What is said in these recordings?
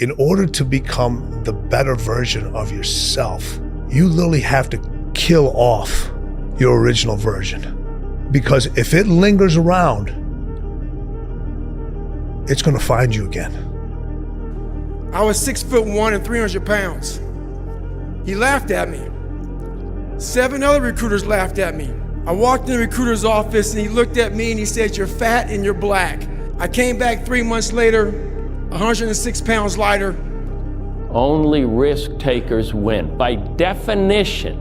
In order to become the better version of yourself, you literally have to kill off your original version. Because if it lingers around, it's gonna find you again. I was 6'1" and 300 pounds. He laughed at me. 7 other recruiters laughed at me. I walked in the recruiter's office and he looked at me and he said, "You're fat and you're black." I came back 3 months later, 106 pounds lighter. Only risk takers win. By definition,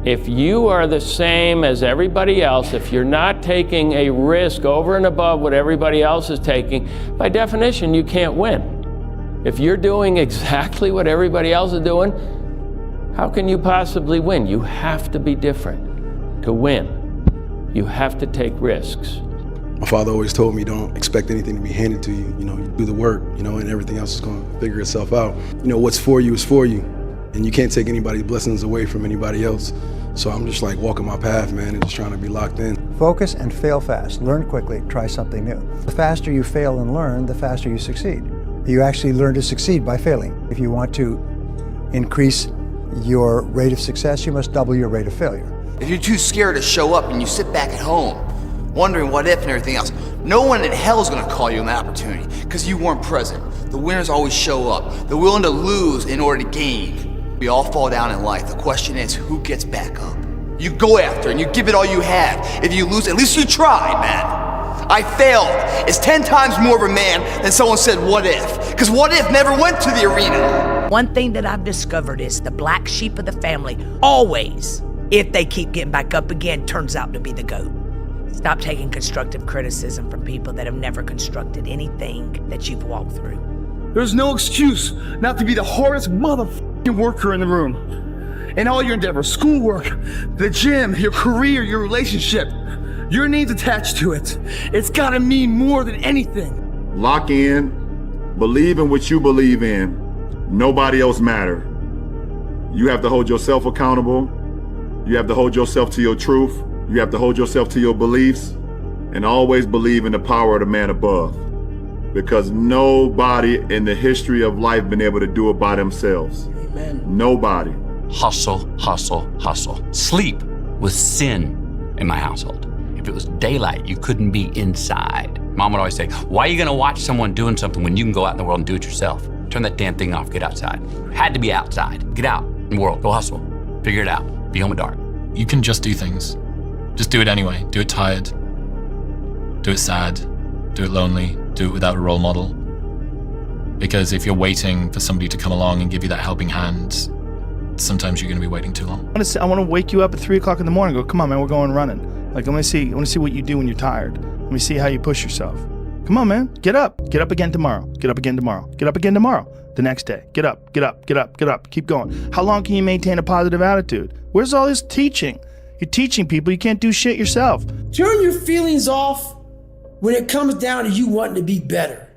if you are the same as everybody else, if you're not taking a risk over and above what everybody else is taking, by definition, you can't win. If you're doing exactly what everybody else is doing, how can you possibly win? You have to be different to win. You have to take risks. My father always told me, don't expect anything to be handed to you. You do the work, and everything else is going to figure itself out. What's for you is for you. And you can't take anybody's blessings away from anybody else. So I'm just like walking my path, man, and just trying to be locked in. Focus and fail fast. Learn quickly, try something new. The faster you fail and learn, the faster you succeed. You actually learn to succeed by failing. If you want to increase your rate of success, you must double your rate of failure. If you're too scared to show up and you sit back at home, wondering what if and everything else, no one in hell is gonna call you an opportunity because you weren't present. The winners always show up. They're willing to lose in order to gain. We all fall down in life. The question is, who gets back up? You go after and you give it all you have. If you lose, at least you tried, man. I failed is 10 times more of a man than someone said, what if? Because what if never went to the arena. One thing that I've discovered is the black sheep of the family always, if they keep getting back up again, turns out to be the GOAT. Stop taking constructive criticism from people that have never constructed anything that you've walked through. There's no excuse not to be the hardest motherfucking worker in the room. In all your endeavors, schoolwork, the gym, your career, your relationship, your name's attached to it. It's gotta mean more than anything. Lock in, believe in what you believe in. Nobody else matter. You have to hold yourself accountable. You have to hold yourself to your truth. You have to hold yourself to your beliefs, and always believe in the power of the man above. Because nobody in the history of life been able to do it by themselves. Amen. Nobody. Hustle, hustle, hustle. Sleep was sin in my household. If it was daylight, you couldn't be inside. Mom would always say, why are you gonna watch someone doing something when you can go out in the world and do it yourself? Turn that damn thing off, get outside. Had to be outside. Get out in the world, go hustle. Figure it out, be home at dark. You can just do things. Just do it anyway. Do it tired. Do it sad. Do it lonely. Do it without a role model. Because if you're waiting for somebody to come along and give you that helping hand, sometimes you're going to be waiting too long. I want to wake you up at 3 o'clock in the morning and go, come on, man, we're going running. Like, I want to see what you do when you're tired. Let me see how you push yourself. Come on, man, get up. Get up again tomorrow. Get up again tomorrow. Get up again tomorrow. The next day. Get up, get up, get up, get up. Keep going. How long can you maintain a positive attitude? Where's all this teaching? You're teaching people, you can't do shit yourself. Turn your feelings off when it comes down to you wanting to be better.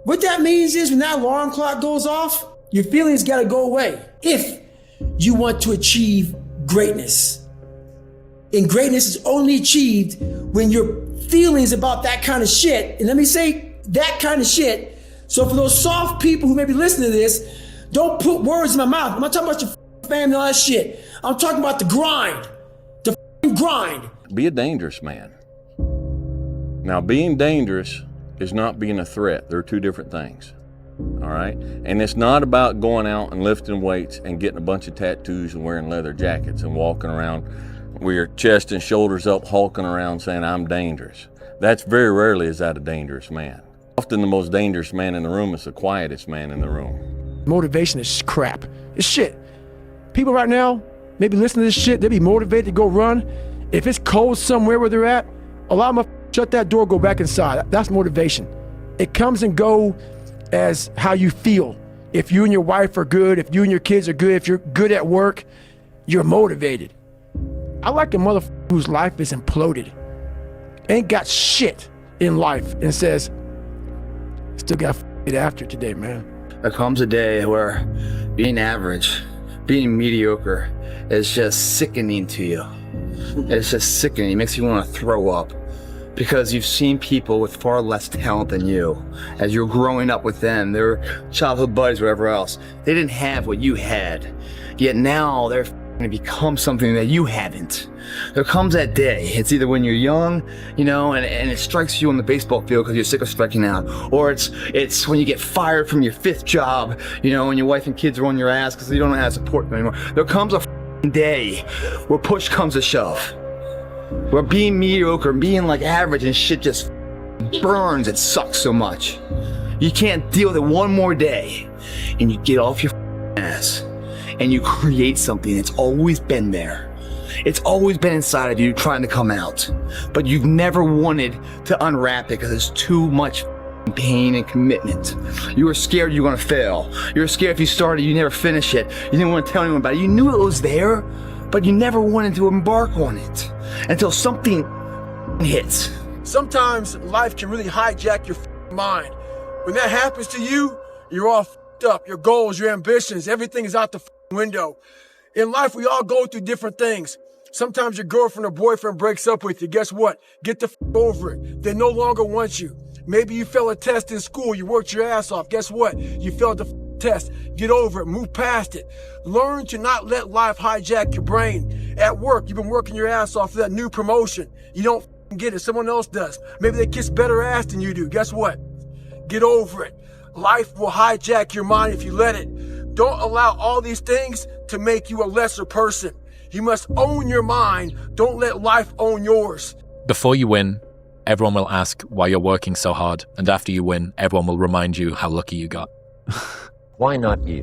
What that means is when that alarm clock goes off, your feelings gotta go away. If you want to achieve greatness. And greatness is only achieved when your feelings about that kind of shit, and let me say that kind of shit, so for those soft people who may be listening to this, don't put words in my mouth. I'm not talking about your family and all that shit. I'm talking about the grind. Grind. Be a dangerous man. Now, being dangerous is not being a threat. They're two different things. All right? And it's not about going out and lifting weights and getting a bunch of tattoos and wearing leather jackets and walking around with your chest and shoulders up, hulking around saying, I'm dangerous. That's very rarely is that a dangerous man. Often the most dangerous man in the room is the quietest man in the room. Motivation is crap. It's shit. People right now, maybe listen to this shit, they'll be motivated to go run. If it's cold somewhere where they're at, allow them to shut that door, go back inside. That's motivation. It comes and go as how you feel. If you and your wife are good, if you and your kids are good, if you're good at work, you're motivated. I like a motherfucker whose life is imploded, ain't got shit in life, and says, still got it after today, man. There comes a day where being average, being mediocre is just sickening to you. It's just sickening. It makes you want to throw up because you've seen people with far less talent than you. As you're growing up with them, their childhood buddies, whatever else, they didn't have what you had. Yet now they're going to become something that you haven't. There comes that day. It's either when you're young, you know, and it strikes you on the baseball field because you're sick of striking out, or it's when you get fired from your 5th job, you know, and your wife and kids are on your ass because you don't know how to support them anymore. There comes a day where push comes to shove, where being mediocre, being like average and shit just burns. It sucks so much. You can't deal with it one more day, and you get off your ass and you create something that's always been there. It's always been inside of you trying to come out, but you've never wanted to unwrap it because it's too much pain and commitment. You were scared you were gonna fail. You were scared if you started, you never finish it. You didn't want to tell anyone about it. You knew it was there, but you never wanted to embark on it until something hits. Sometimes life can really hijack your mind. When that happens to you, you're all up. Your goals, your ambitions, everything is out the window. In life, we all go through different things. Sometimes your girlfriend or boyfriend breaks up with you. Guess what? Get the over it. They no longer want you. Maybe you failed a test in school. You worked your ass off. Guess what? You failed the test. Get over it. Move past it. Learn to not let life hijack your brain. At work, you've been working your ass off for that new promotion. You don't get it. Someone else does. Maybe they kiss better ass than you do. Guess what? Get over it. Life will hijack your mind if you let it. Don't allow all these things to make you a lesser person. You must own your mind. Don't let life own yours. Before you win, everyone will ask why you're working so hard. And after you win, everyone will remind you how lucky you got. Why not you?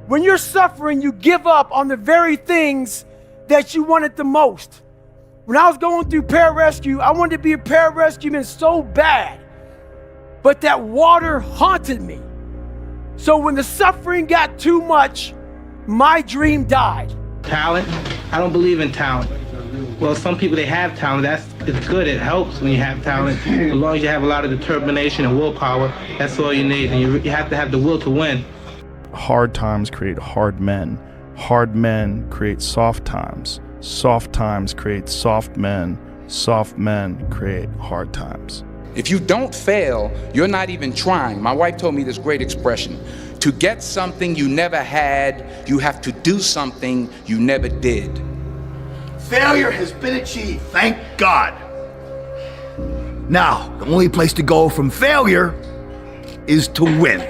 When you're suffering, you give up on the very things that you wanted the most. When I was going through pararescue, I wanted to be a pararescueman so bad, but that water haunted me. So when the suffering got too much, my dream died. Talent? I don't believe in talent. Well, some people, they have talent. It's good. It helps when you have talent. As long as you have a lot of determination and willpower, that's all you need. And you have to have the will to win. Hard times create hard men. Hard men create soft times. Soft times create soft men. Soft men create hard times. If you don't fail, you're not even trying. My wife told me this great expression. To get something you never had, you have to do something you never did. Failure has been achieved, thank God. Now, the only place to go from failure is to win.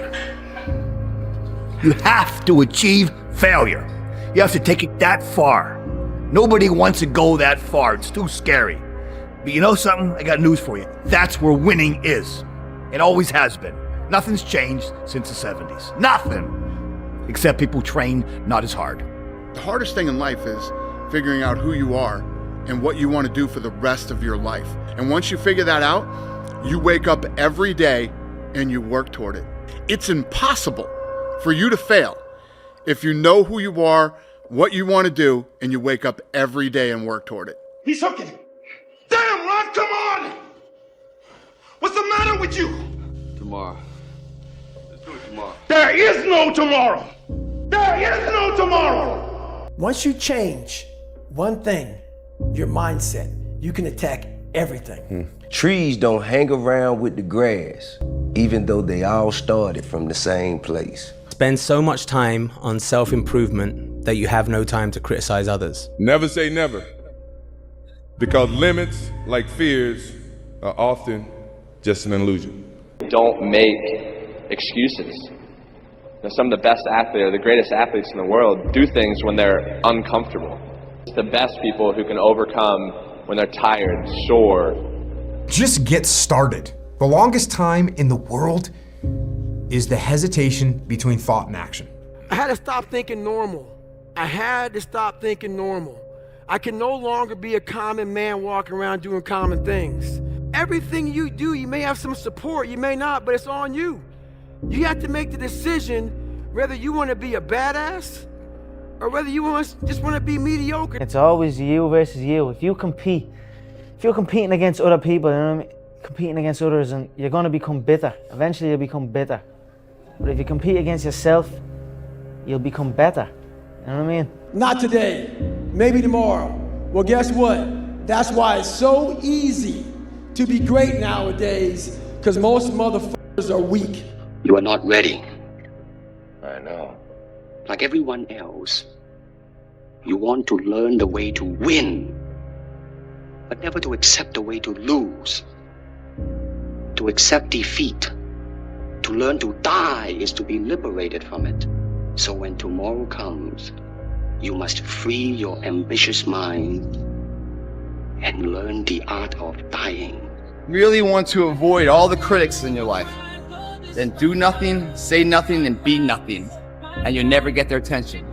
You have to achieve failure. You have to take it that far. Nobody wants to go that far. It's too scary. But you know something? I got news for you. That's where winning is. It always has been. Nothing's changed since the 70s. Nothing. Except people train not as hard. The hardest thing in life is figuring out who you are and what you want to do for the rest of your life. And once you figure that out, you wake up every day and you work toward it. It's impossible for you to fail if you know who you are, what you want to do, and you wake up every day and work toward it. He's hooking. Damn, Ron, come on! What's the matter with you? Tomorrow. Let's do it tomorrow. There is no tomorrow. There is no tomorrow. Once you change one thing, your mindset, you can attack everything. Trees don't hang around with the grass, even though they all started from the same place. Spend so much time on self-improvement that you have no time to criticize others. Never say never, because limits, like fears, are often just an illusion. Don't make excuses. Some of the best athletes, or the greatest athletes in the world, do things when they're uncomfortable. It's the best people who can overcome when they're tired, sore. Just get started. The longest time in the world is the hesitation between thought and action. I had to stop thinking normal. I had to stop thinking normal. I can no longer be a common man walking around doing common things. Everything you do, you may have some support, you may not, but it's on you. You have to make the decision whether you want to be a badass or whether you just want to be mediocre. It's always you versus you. If you're competing against other people, you know what I mean? Competing against others, and you're going to become bitter. Eventually you'll become bitter. But if you compete against yourself, you'll become better. You know what I mean? Not today, maybe tomorrow. Well, guess what? That's why it's so easy to be great nowadays, because most motherfuckers are weak. You are not ready. I know. Like everyone else, you want to learn the way to win, but never to accept the way to lose. To accept defeat, to learn to die is to be liberated from it. So when tomorrow comes, you must free your ambitious mind and learn the art of dying. Really want to avoid all the critics in your life, then do nothing, say nothing, and be nothing, and you'll never get their attention.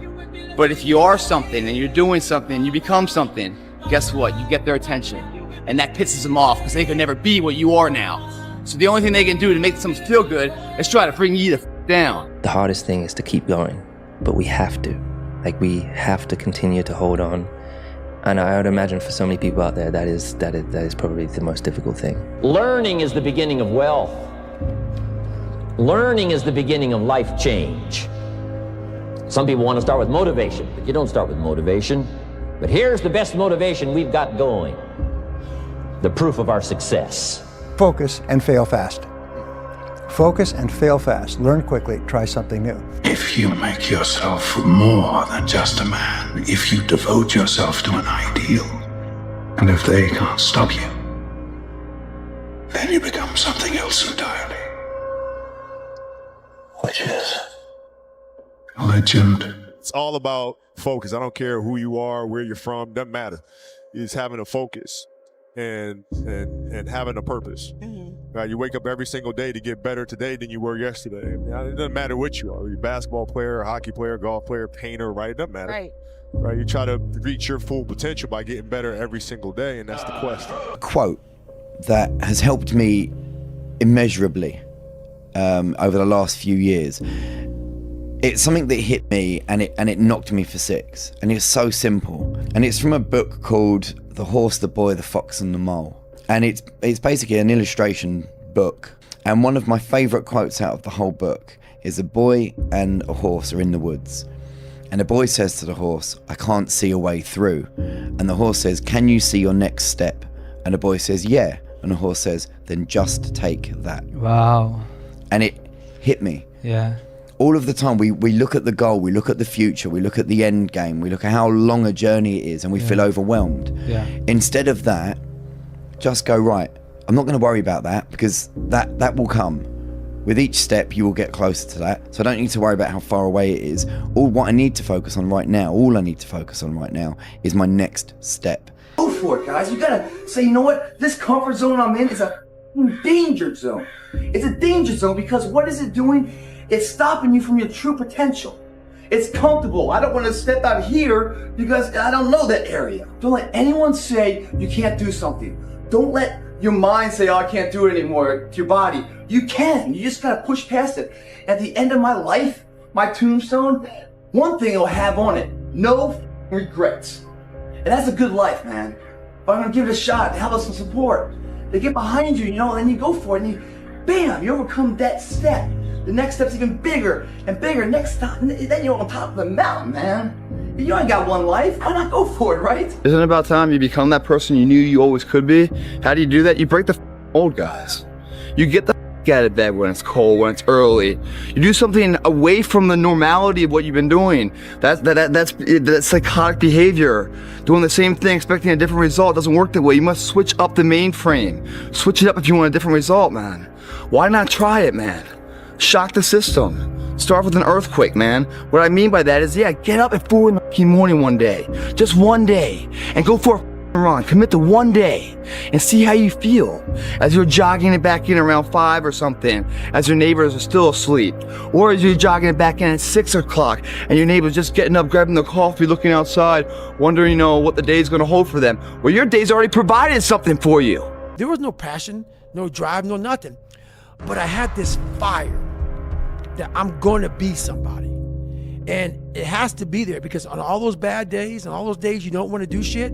But if you are something and you're doing something, you become something, guess what? You get their attention. And that pisses them off because they could never be what you are now. So the only thing they can do to make them feel good is try to bring you the down. The hardest thing is to keep going, but we have to. Like, we have to continue to hold on. And I would imagine for so many people out there, that is probably the most difficult thing. Learning is the beginning of wealth. Learning is the beginning of life change. Some people want to start with motivation, but you don't start with motivation. But here's the best motivation we've got going. The proof of our success. Focus and fail fast. Focus and fail fast. Learn quickly. Try something new. If you make yourself more than just a man, if you devote yourself to an ideal, and if they can't stop you, then you become something else entirely. Which is legend. It's all about focus. I don't care who you are, where you're from, doesn't matter. It's having a focus and having a purpose. Right? You wake up every single day to get better today than you were yesterday. It doesn't matter what you are. You're a basketball player, a hockey player, golf player, painter, right? It doesn't matter. Right? You try to reach your full potential by getting better every single day, and that's the quest. A quote that has helped me immeasurably over the last few years. It's something that hit me and it knocked me for six. And it's so simple. And it's from a book called The Horse, the Boy, the Fox and the Mole. And it's basically an illustration book. And one of my favorite quotes out of the whole book is a boy and a horse are in the woods. And the boy says to the horse, "I can't see a way through." And the horse says, "Can you see your next step?" And the boy says, "Yeah." And the horse says, "Then just take that." Wow. And it hit me. Yeah. All of the time, we look at the goal, we look at the future, we look at the end game, we look at how long a journey it is, and we feel overwhelmed. Yeah. Instead of that, just go, right, I'm not going to worry about that, because that will come. With each step, you will get closer to that. So I don't need to worry about how far away it is. All I need to focus on right now is my next step. Go for it, guys. You gotta say, you know what? This comfort zone I'm in is a danger zone. It's a danger zone because what is it doing? It's stopping you from your true potential. It's comfortable. I don't want to step out here because I don't know that area. Don't let anyone say you can't do something. Don't let your mind say, "Oh, I can't do it anymore," to your body. You can. You just gotta push past it. At the end of my life, my tombstone, one thing it'll have on it: no regrets. And that's a good life, man. But I'm gonna give it a shot. Have us some support. They get behind you, and then you go for it, and bam, you overcome that step. The next step's even bigger and bigger. Next time, then you're on top of the mountain, man. You ain't got one life. Why not go for it, right? Isn't it about time you become that person you knew you always could be? How do you do that? You break the old guys. You get the out of bed when it's cold, when it's early. You do something away from the normality of what you've been doing. That's psychotic behavior. Doing the same thing, expecting a different result doesn't work that way. You must switch up the mainframe. Switch it up if you want a different result, man. Why not try it, man? Shock the system. Start with an earthquake, man. What I mean by that is, get up at 4 in the morning one day. Just one day. And go for a run. Commit to one day. And see how you feel. As you're jogging it back in around 5 or something. As your neighbors are still asleep. Or as you're jogging it back in at 6 o'clock. And your neighbor's just getting up, grabbing the coffee, looking outside. Wondering, what the day's going to hold for them. Well, your day's already provided something for you. There was no passion, no drive, no nothing. But I had this fire that I'm going to be somebody. And it has to be there because on all those bad days and all those days you don't want to do shit,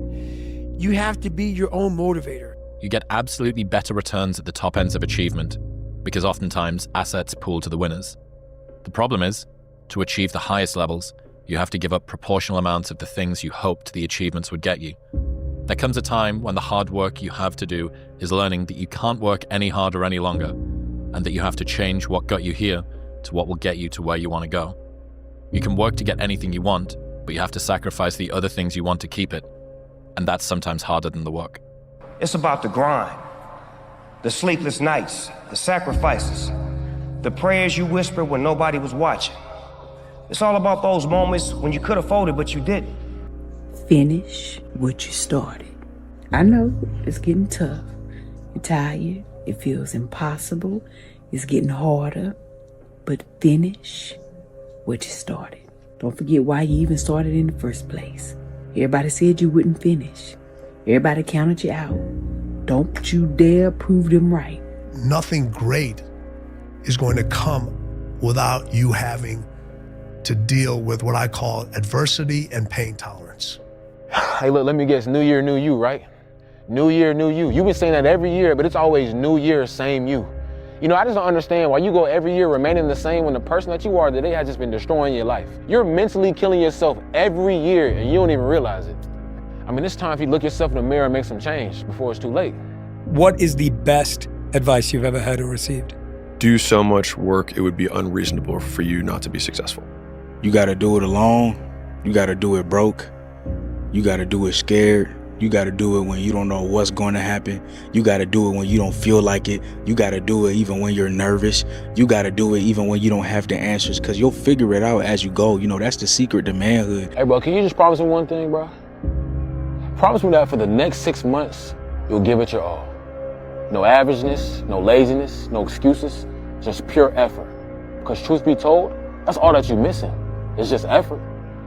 you have to be your own motivator. You get absolutely better returns at the top ends of achievement because oftentimes assets pool to the winners. The problem is, to achieve the highest levels, you have to give up proportional amounts of the things you hoped the achievements would get you. There comes a time when the hard work you have to do is learning that you can't work any harder any longer, and that you have to change what got you here to what will get you to where you want to go. You can work to get anything you want, but you have to sacrifice the other things you want to keep it, and that's sometimes harder than the work. It's about the grind, the sleepless nights, the sacrifices, the prayers you whispered when nobody was watching. It's all about those moments when you could have folded, but you didn't. Finish what you started. I know it's getting tough. You're tired. It feels impossible. It's getting harder. But finish what you started. Don't forget why you even started in the first place. Everybody said you wouldn't finish. Everybody counted you out. Don't you dare prove them right. Nothing great is going to come without you having to deal with what I call adversity and pain tolerance. Hey, look, let me guess, new year, new you, right? New year, new you. You've been saying that every year, but it's always new year, same you. You know, I just don't understand why you go every year remaining the same when the person that you are today has just been destroying your life. You're mentally killing yourself every year and you don't even realize it. I mean, it's time for you to look yourself in the mirror and make some change before it's too late. What is the best advice you've ever had or received? Do so much work, it would be unreasonable for you not to be successful. You gotta do it alone. You gotta do it broke. You gotta do it scared. You gotta do it when you don't know what's going to happen. You gotta do it when you don't feel like it. You gotta do it even when you're nervous. You gotta do it even when you don't have the answers, because you'll figure it out as you go. You know, that's the secret to manhood. Hey, bro, can you just promise me one thing, bro? Promise me that for the next 6 months, you'll give it your all. No averageness, no laziness, no excuses, just pure effort. Because truth be told, that's all that you're missing. It's just effort.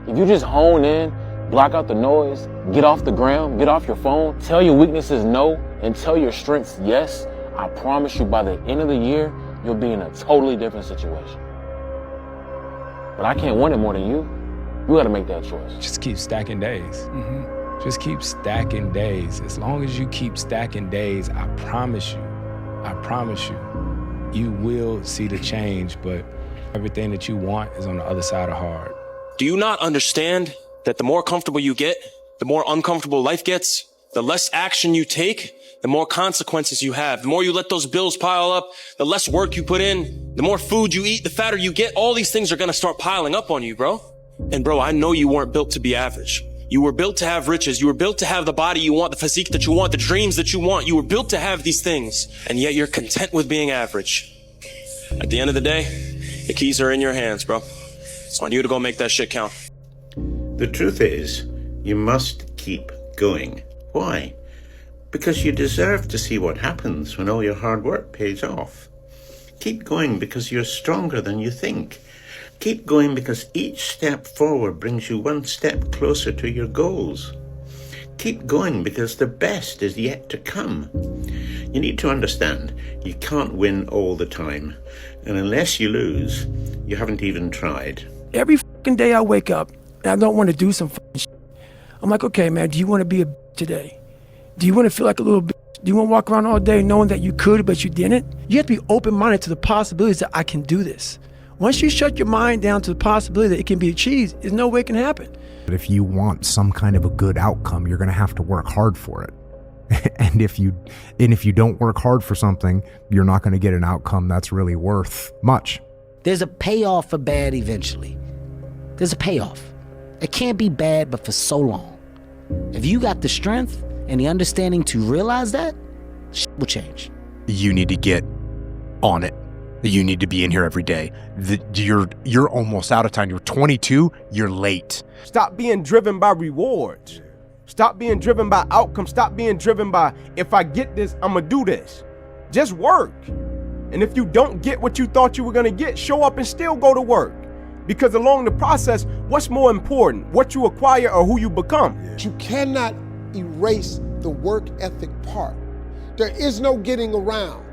If you just hone in, block out the noise, get off the ground, get off your phone, tell your weaknesses no, and tell your strengths yes, I promise you by the end of the year, you'll be in a totally different situation. But I can't want it more than you. You gotta make that choice. Just keep stacking days. Just keep stacking days. As long as you keep stacking days, I promise you, you will see the change, but everything that you want is on the other side of hard. Do you not understand that the more comfortable you get, the more uncomfortable life gets? The less action you take, the more consequences you have. The more you let those bills pile up, the less work you put in, the more food you eat, the fatter you get. All these things are gonna start piling up on you, bro. And bro, I know you weren't built to be average. You were built to have riches. You were built to have the body you want, the physique that you want, the dreams that you want. You were built to have these things, and yet you're content with being average. At the end of the day, the keys are in your hands, bro. It's on you to go make that shit count. The truth is, you must keep going. Why? Because you deserve to see what happens when all your hard work pays off. Keep going because you're stronger than you think. Keep going because each step forward brings you one step closer to your goals. Keep going because the best is yet to come. You need to understand, you can't win all the time. And unless you lose, you haven't even tried. Every fucking day I wake up and I don't want to do some fucking shit. I'm like, okay, man, do you want to be a bitch today? Do you want to feel like a little bitch? Do you want to walk around all day knowing that you could, but you didn't? You have to be open-minded to the possibilities that I can do this. Once you shut your mind down to the possibility that it can be achieved, there's no way it can happen. But if you want some kind of a good outcome, you're going to have to work hard for it. and if you don't work hard for something, you're not going to get an outcome that's really worth much. There's a payoff for bad eventually. There's a payoff. It can't be bad, but for so long. If you got the strength and the understanding to realize that, shit will change. You need to get on it. You need to be in here every day. You're almost out of time. You're 22, you're late. Stop being driven by rewards. Stop being driven by outcomes. Stop being driven by, if I get this, I'm gonna do this. Just work. And if you don't get what you thought you were gonna get, show up and still go to work. Because along the process, what's more important, what you acquire or who you become? You cannot erase the work ethic part. There is no getting around.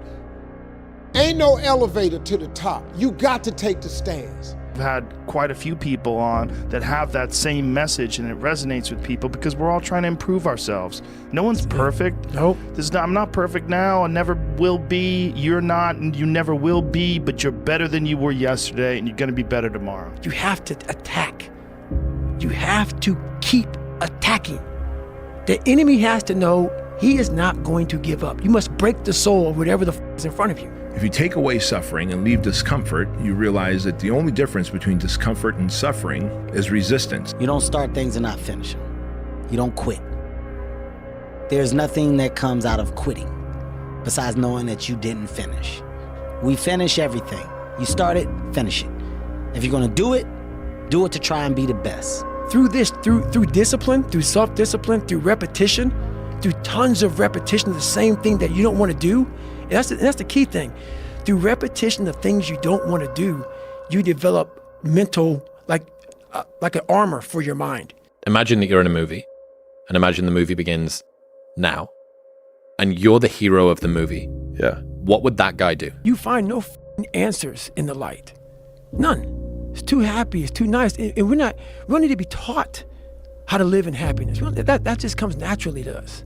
Ain't no elevator to the top. You got to take the stairs. I've had quite a few people on that have that same message, and it resonates with people because we're all trying to improve ourselves. No one's perfect. Nope. I'm not perfect now. I never will be. You're not, and you never will be, but you're better than you were yesterday, and you're going to be better tomorrow. You have to attack. You have to keep attacking. The enemy has to know he is not going to give up. You must break the soul of whatever the is in front of you. If you take away suffering and leave discomfort, you realize that the only difference between discomfort and suffering is resistance. You don't start things and not finish them. You don't quit. There's nothing that comes out of quitting besides knowing that you didn't finish. We finish everything. You start it, finish it. If you're gonna do it to try and be the best. Through discipline, through self-discipline, through repetition, through tons of repetition of the same thing that you don't want to do. And that's the key thing. Through repetition of things you don't want to do, you develop mental, like an armor for your mind. Imagine that you're in a movie, and imagine the movie begins now, and you're the hero of the movie. Yeah. What would that guy do? You find no answers in the light. None. It's too happy, it's too nice. And we don't need to be taught how to live in happiness. That just comes naturally to us.